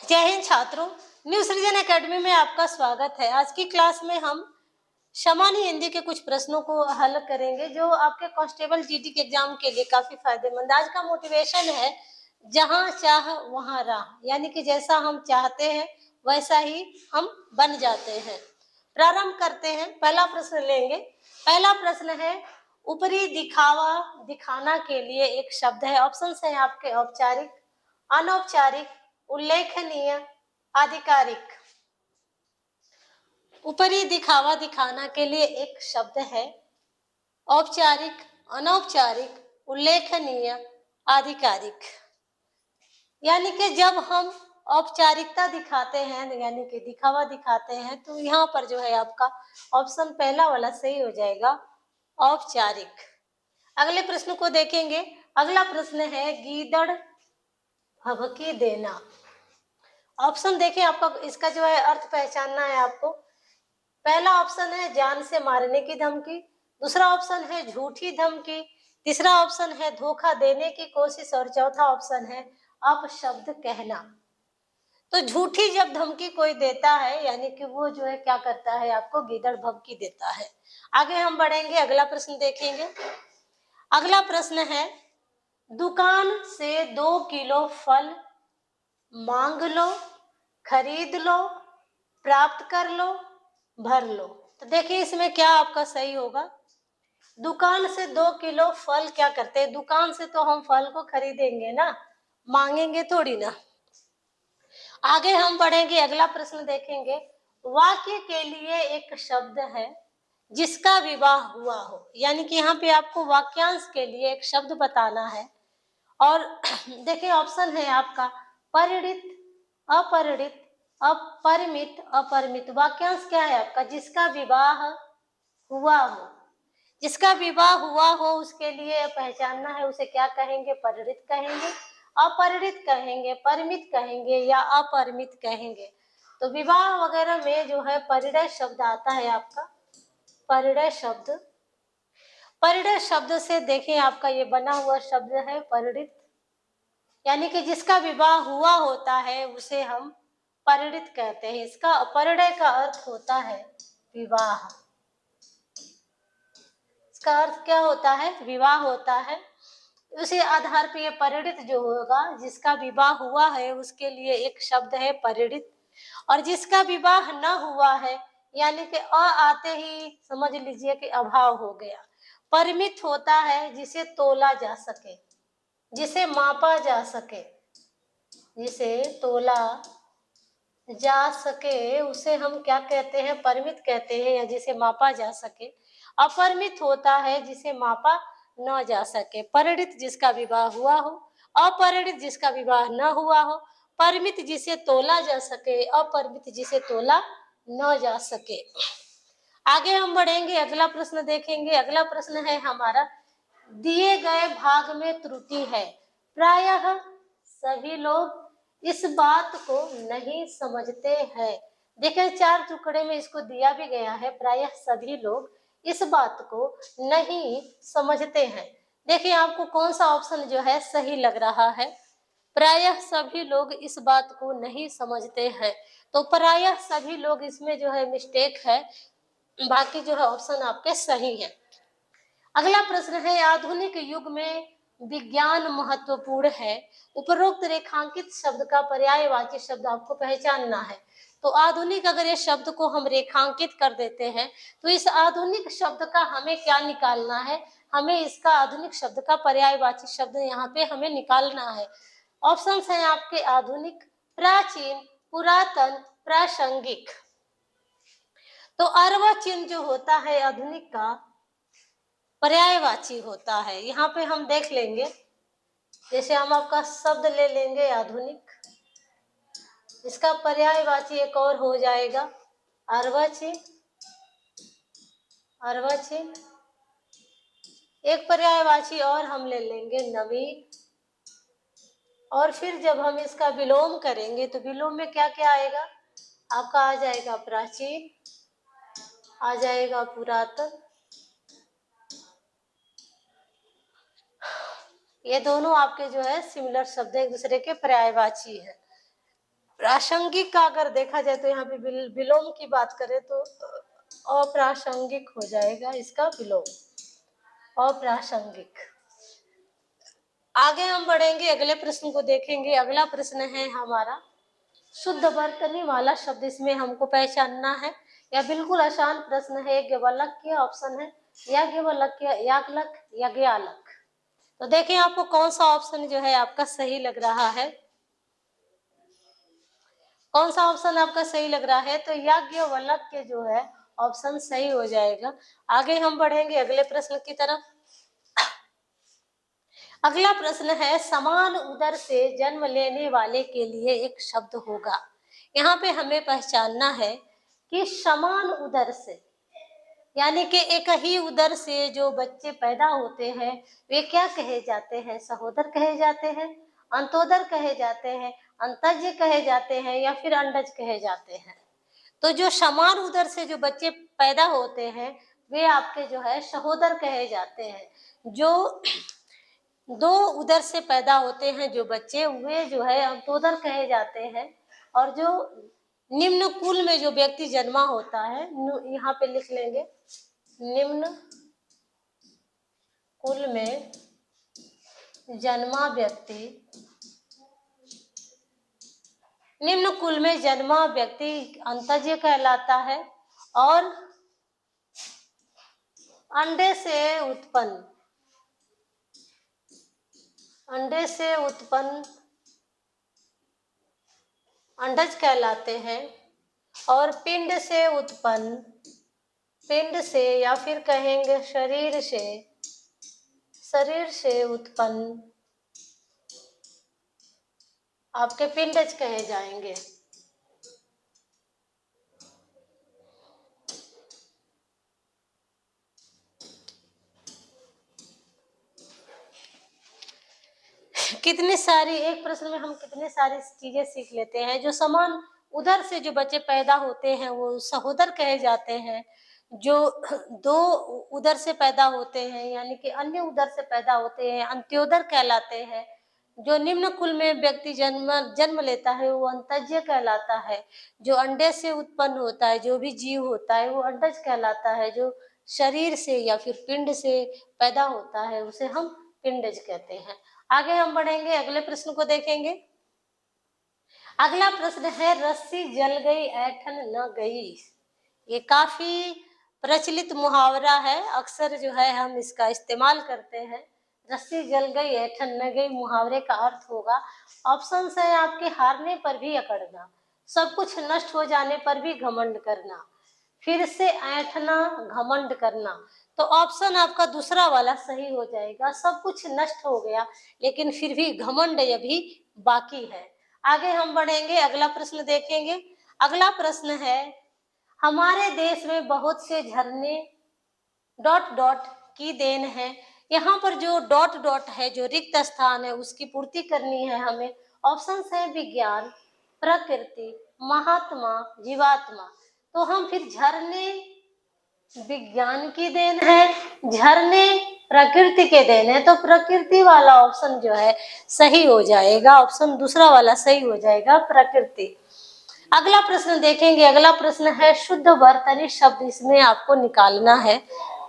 जय हिंद छात्रों, न्यू सृजन एकेडमी में आपका स्वागत है। आज की क्लास में हम सामान्य हिंदी के कुछ प्रश्नों को हल करेंगे जो आपके कांस्टेबल जीडी के एग्जाम के लिए काफी फायदेमंद। आज का मोटिवेशन है जहां चाह वहां राह, यानी कि जैसा हम चाहते हैं वैसा ही हम बन जाते हैं। प्रारंभ करते हैं। पहला प्रश्न लेंगे। पहला प्रश्न है, ऊपरी दिखावा दिखाना के लिए एक शब्द है। ऑप्शन है आपके औपचारिक, अनौपचारिक, उल्लेखनीय, आधिकारिक। ऊपरी दिखावा दिखाना के लिए एक शब्द है औपचारिक, अनौपचारिक, उल्लेखनीय, आधिकारिक। यानी कि जब हम औपचारिकता दिखाते हैं यानी कि दिखावा दिखाते हैं तो यहाँ पर जो है आपका ऑप्शन पहला वाला सही हो जाएगा, औपचारिक। अगले प्रश्न को देखेंगे। अगला प्रश्न है, गीदड़ भभकी देना। ऑप्शन देखिए, आपका इसका जो है अर्थ पहचानना है आपको। पहला ऑप्शन है जान से मारने की धमकी, दूसरा ऑप्शन है झूठी धमकी, तीसरा ऑप्शन है धोखा देने की कोशिश और चौथा ऑप्शन है अपशब्द कहना। तो झूठी जब धमकी कोई देता है यानी कि वो जो है क्या करता है, आपको गीदड़ भभकी देता है। आगे हम बढ़ेंगे, अगला प्रश्न देखेंगे। अगला प्रश्न है, दुकान से 2 किलो फल मांग लो, खरीद लो, प्राप्त कर लो, भर लो। तो देखिए इसमें क्या आपका सही होगा। दुकान से 2 किलो फल क्या करते हैं, दुकान से तो हम फल को खरीदेंगे ना, मांगेंगे थोड़ी ना। आगे हम बढ़ेंगे, अगला प्रश्न देखेंगे। वाक्य के लिए एक शब्द है जिसका विवाह हुआ हो, यानी कि यहाँ पे आपको वाक्यांश के लिए एक शब्द बताना है। और देखिए ऑप्शन है आपका परिणित, अपरिणित, अपरिमित, अपरिमित। वाक्यांश क्या है आपका, जिसका विवाह हुआ हो। जिसका विवाह हुआ हो उसके लिए पहचानना है, उसे क्या कहेंगे, परिणित कहेंगे, अपरिणित कहेंगे, परिमित कहेंगे या अपरिमित कहेंगे। तो विवाह वगैरह में जो है परिणय शब्द आता है आपका, परिणय शब्द। परिणय शब्द से देखें आपका ये बना हुआ शब्द है परिणित, यानी कि जिसका विवाह हुआ होता है उसे हम परिणित कहते हैं। इसका परिणय का अर्थ होता है विवाह। इसका अर्थ क्या होता है, विवाह होता है। उसी आधार पर ये परिणित जो होगा, जिसका विवाह हुआ है उसके लिए एक शब्द है परिणित। और जिसका विवाह न हुआ है यानी कि अ आते ही समझ लीजिए कि अभाव हो गया। परिमित होता है जिसे तोला जा सके, जिसे मापा जा सके, जिसे तोला जा सके उसे हम क्या कहते हैं, परिमित कहते हैं, या जिसे मापा जा सके। अपरिमित होता है जिसे मापा न जा सके। परिणित जिसका विवाह हुआ हो, अपरिणित जिसका विवाह न हुआ हो, परिमित जिसे तोला जा सके, अपरिमित जिसे तोला न जा सके। आगे हम बढ़ेंगे, अगला प्रश्न देखेंगे। अगला प्रश्न है हमारा, दिए गए भाग में त्रुटि है, प्रायः सभी लोग इस बात को नहीं समझते हैं। देखिए 4 टुकड़े में इसको दिया भी गया है, प्रायः सभी लोग इस बात को नहीं समझते हैं। देखिए आपको कौन सा ऑप्शन जो है सही लग रहा है, प्रायः सभी लोग इस बात को नहीं समझते हैं। तो प्रायः सभी लोग इसमें जो है मिस्टेक है, बाकी जो है ऑप्शन आपके सही है। अगला प्रश्न है, आधुनिक युग में विज्ञान महत्वपूर्ण है, उपरोक्त रेखांकित शब्द का पर्यायवाची शब्द आपको पहचानना है। तो आधुनिक, अगर ये शब्द को हम रेखांकित कर देते हैं तो इस आधुनिक शब्द का हमें क्या निकालना है, हमें इसका आधुनिक शब्द का पर्यायवाची शब्द यहाँ पे हमें निकालना है। ऑप्शंस हैं आपके आधुनिक, प्राचीन, पुरातन, प्रासंगिक। तो अर्वाचीन जो होता है आधुनिक का पर्यायवाची होता है। यहाँ पे हम देख लेंगे, जैसे हम आपका शब्द ले लेंगे आधुनिक, इसका पर्यायवाची एक और हो जाएगा अर्वाचीन। अर्वाचीन एक पर्यायवाची और हम ले लेंगे नवीन। और फिर जब हम इसका विलोम करेंगे तो विलोम में क्या क्या आएगा, आपका आ जाएगा प्राचीन, आ जाएगा पुरातन। ये दोनों आपके जो है सिमिलर शब्द एक दूसरे के पर्यायवाची है। प्रासंगिक का अगर देखा जाए तो यहाँ पे विलोम की बात करें तो अप्रासंगिक हो जाएगा इसका विलोम, अप्रासंगिक। आगे हम बढ़ेंगे, अगले प्रश्न को देखेंगे। अगला प्रश्न है हमारा शुद्ध वर्तनी वाला शब्द, इसमें हमको पहचानना है। यह बिल्कुल आसान प्रश्न है। यज्ञवल्क्य ऑप्शन है, याज्ञवल्क्य, याज्ञवल्क, यज्ञालक। तो देखिए आपको कौन सा ऑप्शन जो है आपका सही लग रहा है, कौन सा ऑप्शन आपका सही लग रहा है। तो याज्ञवल्क्य जो है ऑप्शन सही हो जाएगा। आगे हम बढ़ेंगे अगले प्रश्न की तरफ। अगला प्रश्न है समान उदर से जन्म लेने वाले के लिए एक शब्द होगा। यहाँ पे हमें पहचानना है कि समान उदर से, यानी कि एक ही उदर से जो बच्चे पैदा होते हैं वे क्या कहे जाते हैं, सहोदर कहे जाते हैं, अंतोदर कहे जाते हैं, अंतज कहे जाते हैं, या फिर अंडज कहे जाते हैं। तो जो समान उदर से जो बच्चे पैदा होते हैं वे आपके जो है सहोदर कहे जाते हैं। जो दो उदर से पैदा होते हैं जो बच्चे, वे जो है अंतोदर कहे जाते हैं। और जो निम्न कुल में जो व्यक्ति जन्मा होता है, यहाँ पे लिख लेंगे, निम्न कुल में जन्मा व्यक्ति, निम्न कुल में जन्मा व्यक्ति अंतज कहलाता है। और अंडे से उत्पन्न, अंडे से उत्पन्न अंडज कहलाते हैं। और पिंड से उत्पन्न, पिंड से या फिर कहेंगे शरीर से, शरीर से उत्पन्न आपके पिंडज कहे जाएंगे। कितनी सारी, एक प्रश्न में हम कितने सारी चीजें सीख लेते हैं। जो समान उदर से जो बच्चे पैदा होते हैं वो सहोदर कहे जाते हैं। जो दो उदर से पैदा होते हैं यानी कि अन्य उदर से पैदा होते हैं अंत्योदर कहलाते हैं। जो निम्न कुल में व्यक्ति जन्म लेता है वो अंतज्य कहलाता है। जो अंडे से उत्पन्न होता है, जो भी जीव होता है, वो अंडज कहलाता है। जो शरीर से या फिर पिंड से पैदा होता है उसे हम पिंडज कहते हैं। आगे हम बढ़ेंगे, अगले प्रश्न को देखेंगे। अगला प्रश्न है रस्सी जल गई ऐठन न गई। ये काफी प्रचलित मुहावरा है, अक्सर जो है हम इसका इस्तेमाल करते हैं। रस्सी जल गई ऐठन न गई मुहावरे का अर्थ होगा, ऑप्शन है आपके हारने पर भी अकड़ना, सब कुछ नष्ट हो जाने पर भी घमंड करना, फिर से ऐंठना, घमंड करना। तो ऑप्शन आपका दूसरा वाला सही हो जाएगा। सब कुछ नष्ट हो गया लेकिन फिर भी घमंड अभी बाकी है। आगे हम बढ़ेंगे, अगला प्रश्न देखेंगे। अगला प्रश्न है हमारे देश में बहुत से झरने डॉट डॉट की देन है। यहाँ पर जो डॉट डॉट है, जो रिक्त स्थान है, उसकी पूर्ति करनी है हमें। ऑप्शन है विज्ञान, प्रकृति, महात्मा, जीवात्मा। तो हम फिर झरने विज्ञान की देन है, झरने प्रकृति के देन है, तो प्रकृति वाला ऑप्शन जो है सही हो जाएगा। ऑप्शन दूसरा वाला सही हो जाएगा, प्रकृति। अगला प्रश्न देखेंगे। अगला प्रश्न है शुद्ध वर्तनी शब्द, इसमें आपको निकालना है।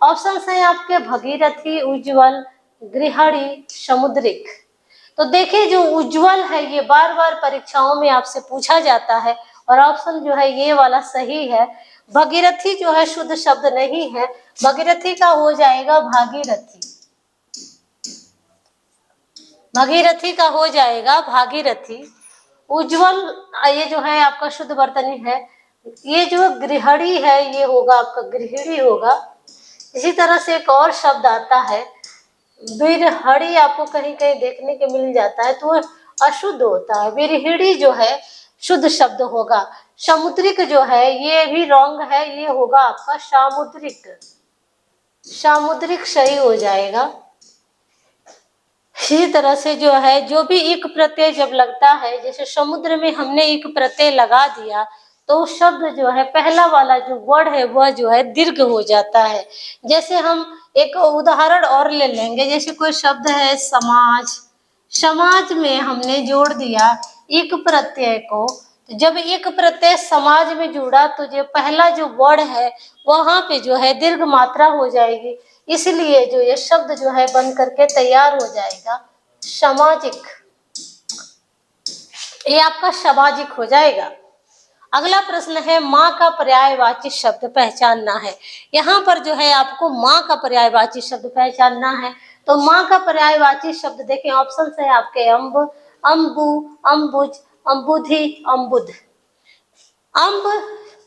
ऑप्शन है आपके भगीरथी, उज्ज्वल, गृहणी, समुद्रिक। तो देखिए जो उज्ज्वल है ये बार बार परीक्षाओं में आपसे पूछा जाता है और ऑप्शन जो है ये वाला सही है। भगीरथी जो है शुद्ध शब्द नहीं है, भगीरथी का हो जाएगा भागीरथी, भगीरथी का हो जाएगा भागीरथी। उज्ज्वल ये जो है आपका शुद्ध वर्तनी है। ये जो गृहणी है ये होगा आपका गृहिणी होगा। इसी तरह से एक और शब्द आता है विरहड़ी, आपको कहीं कहीं देखने के मिल जाता है, तो अशुद्ध होता है। विरहिणी जो है शुद्ध शब्द होगा। समुद्रिक जो है ये भी रॉन्ग है, ये होगा आपका सामुद्रिक, सामुद्रिक सही हो जाएगा। इसी तरह से जो है जो भी एक प्रत्यय जब लगता है, जैसे समुद्र में हमने एक प्रत्यय लगा दिया तो शब्द जो है पहला वाला जो वर्ड है वह जो है दीर्घ हो जाता है। जैसे हम एक उदाहरण और ले लेंगे, जैसे कोई शब्द है समाज, समाज में हमने जोड़ दिया एक प्रत्यय को, जब एक प्रत्यय समाज में जुड़ा तो जो पहला जो वर्ण है वहां पे जो है दीर्घ मात्रा हो जाएगी, इसलिए जो ये शब्द जो है बन करके तैयार हो जाएगा सामाजिक। ये आपका सामाजिक हो जाएगा। अगला प्रश्न है माँ का पर्यायवाची शब्द पहचानना है। यहाँ पर जो है आपको माँ का पर्यायवाची शब्द पहचानना है। तो माँ का पर्यायवाची शब्द देखें, ऑप्शन है आपके अम्ब, अम्बु, अम्बुज, अम्बुधि, अम्बुद। अम्ब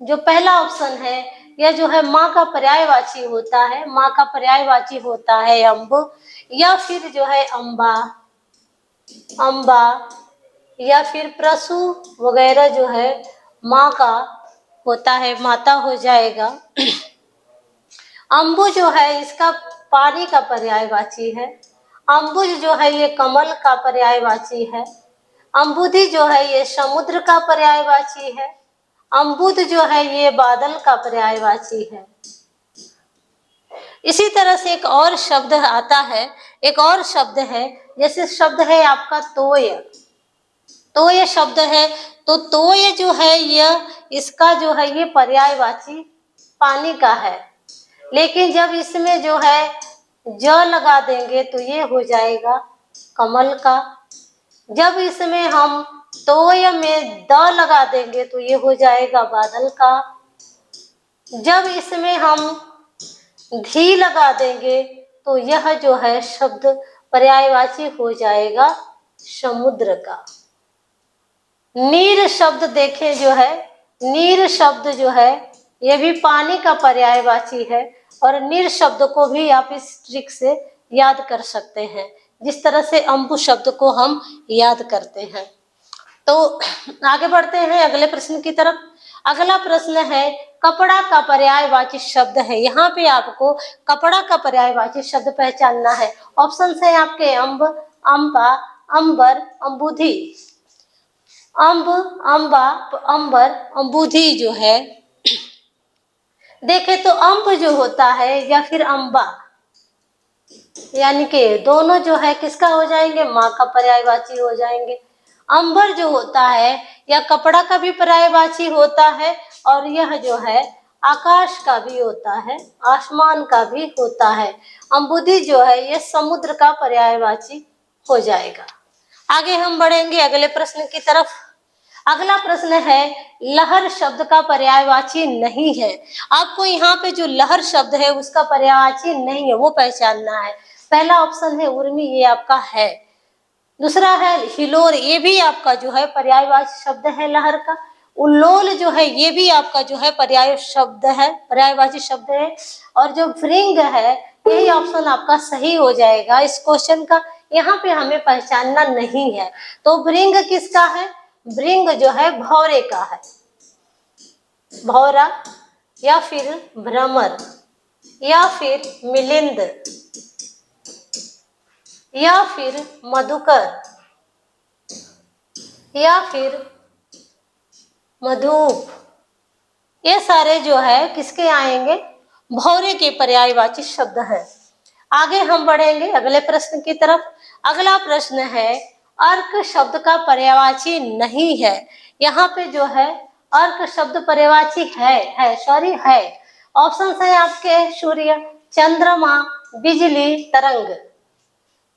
जो पहला ऑप्शन है यह जो है माँ का पर्यायवाची होता है, माँ का पर्यायवाची होता है अम्ब, या फिर जो है अम्बा, अम्बा, या फिर प्रसू वगैरह जो है माँ का होता है, माता हो जाएगा। अम्बु जो है इसका पानी का पर्यायवाची है। अम्बुज जो है ये कमल का पर्यायवाची है। अम्बुधि जो है ये समुद्र का पर्यायवाची है। अम्बुद जो है ये बादल का पर्यायवाची है। इसी तरह से एक और शब्द आता है, एक और शब्द है, जैसे शब्द है आपका तोय। तोय शब्द है, तो तोय जो है यह इसका जो है ये पर्यायवाची पानी का है, लेकिन जब इसमें जो है ज लगा देंगे तो ये हो जाएगा कमल का। जब इसमें हम तोय में द लगा देंगे तो ये हो जाएगा बादल का। जब इसमें हम धी लगा देंगे तो यह जो है शब्द पर्यायवाची हो जाएगा समुद्र का। नीर शब्द देखें जो है, नीर शब्द जो है ये भी पानी का पर्यायवाची है, और नीर शब्द को भी आप इस ट्रिक से याद कर सकते हैं, जिस तरह से अम्बु शब्द को हम याद करते हैं। तो आगे बढ़ते हैं अगले प्रश्न की तरफ। अगला प्रश्न है कपड़ा का पर्यायवाची शब्द है। यहाँ पे आपको कपड़ा का पर्यायवाची शब्द पहचानना है। ऑप्शन है आपके अम्ब, अम्बा, अंबर, अम्बुधि। अम्ब, अम्बा, अंबर, अम्बुधि जो है, देखे तो अम्ब जो होता है या फिर अम्बा, यानी कि दोनों जो है किसका हो जाएंगे, माँ का पर्यायवाची हो जाएंगे। अंबर जो होता है यह कपड़ा का भी पर्यायवाची होता है, और यह जो है आकाश का भी होता है, आसमान का भी होता है। अम्बुधि जो है यह समुद्र का पर्यायवाची हो जाएगा। आगे हम बढ़ेंगे अगले प्रश्न की तरफ। अगला प्रश्न है लहर शब्द का पर्यायवाची नहीं है। आपको यहाँ पे जो लहर शब्द है उसका पर्यायवाची नहीं है, वो पहचानना है। पहला ऑप्शन है उर्मी, ये आपका है। दूसरा है हिलोर, ये भी आपका जो है पर्यायवाची शब्द है लहर का। उल्लोल जो है ये भी आपका जो है पर्याय शब्द है, पर्यायवाची शब्द है। और जो भृंग है यही ऑप्शन आपका सही हो जाएगा इस क्वेश्चन का। यहाँ पे हमें पहचानना नहीं है। तो भृंग किसका है, भृंग जो है भौरे का है, भौरा, या फिर भ्रमर, या फिर मिलिंद, या फिर मधुकर, या फिर मधुप, ये सारे जो है किसके आएंगे, भौरे के पर्यायवाची शब्द है। आगे हम बढ़ेंगे अगले प्रश्न की तरफ। अगला प्रश्न है अर्क शब्द का पर्यायवाची नहीं है। यहाँ पे जो है अर्क शब्द पर्यायवाची है। ऑप्शन है आपके सूर्य, चंद्रमा, बिजली, तरंग।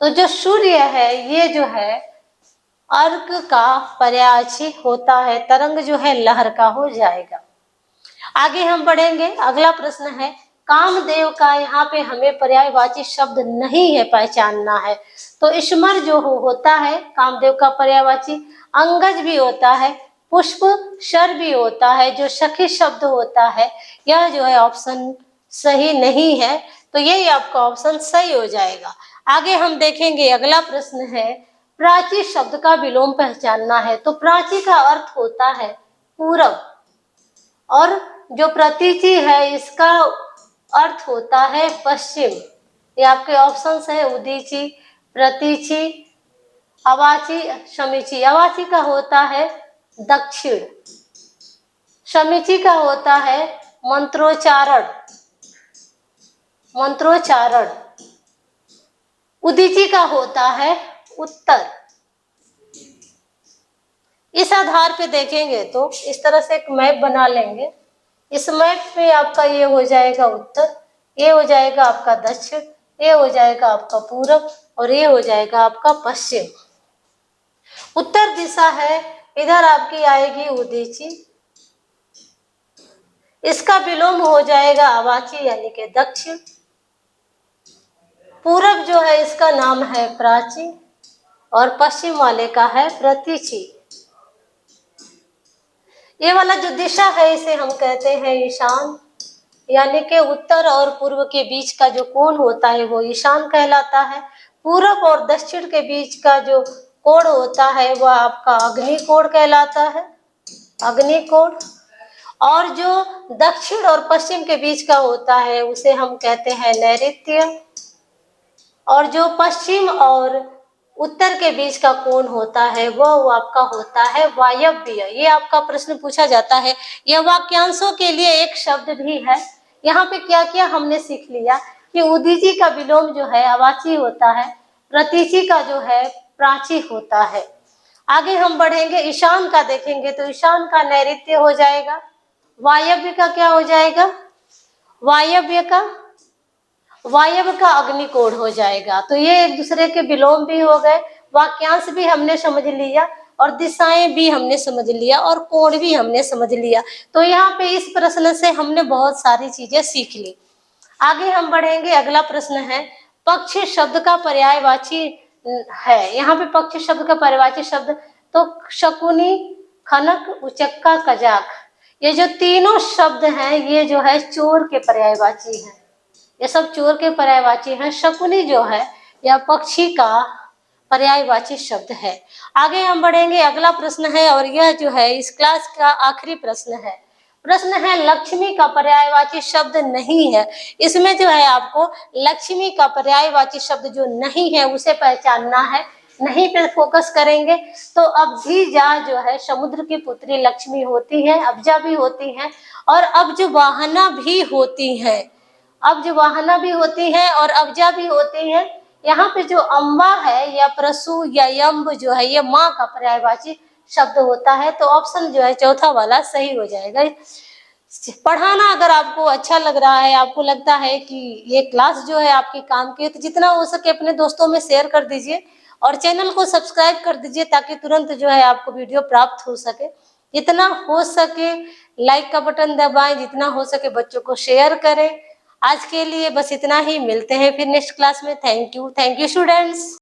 तो जो सूर्य है ये जो है अर्क का पर्यायवाची होता है, तरंग जो है लहर का हो जाएगा। आगे हम बढ़ेंगे। अगला प्रश्न है कामदेव का यहाँ पे हमें पर्यायवाची शब्द नहीं है, पहचानना है। तो स्मर जो होता है कामदेव का पर्यायवाची, अंगज भी होता है, पुष्प शर भी होता है, जो सखी शब्द होता है यह जो है ऑप्शन सही नहीं है, तो यही आपका ऑप्शन सही हो जाएगा। आगे हम देखेंगे अगला प्रश्न है प्राची शब्द का विलोम पहचानना है। तो प्राची का अर्थ होता है पूरब, और जो प्रतीचि है इसका अर्थ होता है पश्चिम। ये आपके ऑप्शंस है उदीची, प्रतीचि, अवाची, समीची। अवाची का होता है दक्षिण, समीची का होता है मंत्रोच्चारण, मंत्रोच्चारण, उदीची का होता है उत्तर। इस आधार पे देखेंगे तो इस तरह से एक मैप बना लेंगे। इस मैप पे आपका ये हो जाएगा उत्तर, ये हो जाएगा आपका दक्षिण, ये हो जाएगा आपका पूरब और ये हो जाएगा आपका पश्चिम। उत्तर दिशा है, इधर आपकी आएगी उदीची, इसका विलोम हो जाएगा अवाची यानी कि दक्षिण। पूरब जो है इसका नाम है प्राची और पश्चिम वाले का है प्रतीची। ये वाला जो दिशा है इसे हम कहते हैं ईशान, यानी कि उत्तर और पूर्व के बीच का जो कोण होता है वो ईशान कहलाता है। पूरब और दक्षिण के बीच का जो कोण होता है वह आपका अग्नि कोण कहलाता है, अग्नि कोण। और जो दक्षिण और पश्चिम के बीच का होता है उसे हम कहते हैं नैऋत्य। और जो पश्चिम और उत्तर के बीच का कोण होता है वो आपका होता है वायव्य। ये आपका प्रश्न पूछा जाता है। यह वाक्यांशों के लिए एक शब्द भी है। यहाँ पे क्या क्या हमने सीख लिया कि उदीची का विलोम जो है अवाची होता है, प्रतीची का जो है प्राची होता है। आगे हम बढ़ेंगे, ईशान का देखेंगे तो ईशान का नैऋत्य हो जाएगा, वायव्य का क्या हो जाएगा, वायव्य का अग्निकोण हो जाएगा। तो ये एक दूसरे के विलोम भी हो गए, वाक्यांश भी हमने समझ लिया और दिशाएं भी हमने समझ लिया और कोण भी हमने समझ लिया। तो यहाँ पे इस प्रश्न से हमने बहुत सारी चीजें सीख ली। आगे हम बढ़ेंगे, अगला प्रश्न है पक्षी शब्द का पर्यायवाची है। यहाँ पे पक्षी शब्द का पर्यायवाची शब्द तो शकुनी, खनक, उचक्का, कजाक, ये जो तीनों शब्द हैं ये जो है चोर के पर्यायवाची हैं। ये सब चोर के पर्यायवाची हैं। शकुनी जो है यह पक्षी का पर्यायवाची शब्द है। आगे हम बढ़ेंगे, अगला प्रश्न है और यह जो है इस क्लास का आखिरी प्रश्न है। प्रश्न है लक्ष्मी का पर्यायवाची शब्द नहीं है। इसमें जो है आपको लक्ष्मी का पर्यायवाची शब्द जो नहीं है उसे पहचानना है। नहीं पे फोकस करेंगे तो अब्धिजा जो है समुद्र की पुत्री लक्ष्मी होती है, अब्जा भी होती है और अब्जवाहना भी होती है। अब्जवाहना भी होती है और अब्जा भी होती है। यहाँ पे जो अम्बा है या प्रसु या यम्ब जो है ये माँ का पर्यायवाची शब्द होता है। तो ऑप्शन जो है चौथा वाला सही हो जाएगा। पढ़ाना अगर आपको अच्छा लग रहा है, आपको लगता है कि ये क्लास जो है आपके काम की है, तो जितना हो सके अपने दोस्तों में शेयर कर दीजिए और चैनल को सब्सक्राइब कर दीजिए ताकि तुरंत जो है आपको वीडियो प्राप्त हो सके। जितना हो सके लाइक का बटन दबाएं, जितना हो सके बच्चों को शेयर करें। आज के लिए बस इतना ही, मिलते हैं फिर नेक्स्ट क्लास में। Thank you students.